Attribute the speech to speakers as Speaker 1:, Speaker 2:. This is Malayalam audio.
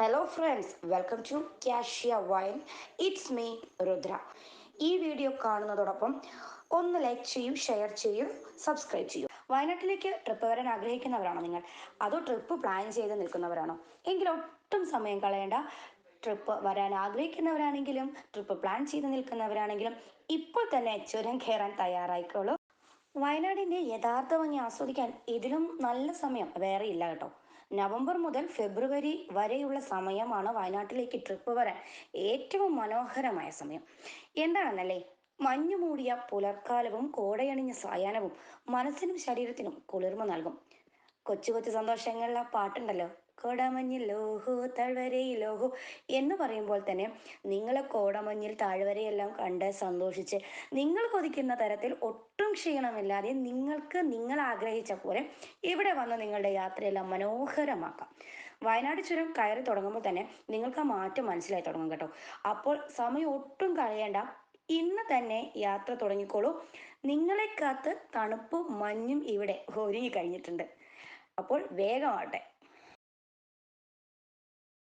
Speaker 1: ഹലോ ഫ്രണ്ട്സ്, വെൽക്കം ടു ക്യാഷ്യ വൈൻ. It's me Rudra. ഈ വീഡിയോ കാണുന്നതോടൊപ്പം ഒന്ന് ലൈക്ക് ചെയ്യൂ, ഷെയർ ചെയ്യൂ, സബ്സ്ക്രൈബ് ചെയ്യൂ. വയനാട്ടിലേക്ക് ട്രിപ്പ് വരാൻ ആഗ്രഹിക്കുന്നവരാണോ നിങ്ങൾ? അതോ ട്രിപ്പ് പ്ലാൻ ചെയ്ത് നിൽക്കുന്നവരാണോ? എങ്കിൽ ഒട്ടും സമയം കളയേണ്ട. ട്രിപ്പ് വരാൻ ആഗ്രഹിക്കുന്നവരാണെങ്കിലും ട്രിപ്പ് പ്ലാൻ ചെയ്ത് നിൽക്കുന്നവരാണെങ്കിലും ഇപ്പോൾ തന്നെ ചുരം കയറാൻ തയ്യാറായിക്കോളൂ. വയനാടിൻ്റെ യഥാർത്ഥ ഭംഗി ആസ്വദിക്കാൻ ഇതിലും നല്ല സമയം വേറെയില്ല കേട്ടോ. നവംബർ മുതൽ ഫെബ്രുവരി വരെയുള്ള സമയമാണ് വയനാട്ടിലേക്ക് ട്രിപ്പ് വരാൻ ഏറ്റവും മനോഹരമായ സമയം. എന്താണെന്നല്ലേ, മഞ്ഞു മൂടിയ പുലർക്കാലവും കോടയണിഞ്ഞ സായാഹ്നവും മനസ്സിനും ശരീരത്തിനും കുളിർമ നൽകും. കൊച്ചു കൊച്ചു സന്തോഷങ്ങളിൽ ആ പാട്ടുണ്ടല്ലോ, കോടമഞ്ഞിൽ ലോഹോ താഴ്വരയിലോഹോ എന്ന് പറയുമ്പോൾ തന്നെ നിങ്ങൾ കോടമഞ്ഞിൽ താഴ്വരയെല്ലാം കണ്ട് സന്തോഷിച്ച് നിങ്ങൾ കൊതിക്കുന്ന തരത്തിൽ ഒട്ടും ക്ഷീണമില്ലാതെ നിങ്ങൾക്ക് നിങ്ങൾ ആഗ്രഹിച്ച പോലെ ഇവിടെ വന്ന് നിങ്ങളുടെ യാത്രയെല്ലാം മനോഹരമാക്കാം. വയനാട് ചുരം കയറി തുടങ്ങുമ്പോൾ തന്നെ നിങ്ങൾക്ക് ആ മാറ്റം മനസ്സിലായി തുടങ്ങും കേട്ടോ. അപ്പോൾ സമയം ഒട്ടും കളയേണ്ട, ഇന്ന് തന്നെ യാത്ര തുടങ്ങിക്കോളൂ. നിങ്ങളെ കാത്ത് തണുപ്പും മഞ്ഞും ഇവിടെ ഒരുങ്ങി കഴിഞ്ഞിട്ടുണ്ട്. അപ്പോൾ വേഗമാവട്ടെ.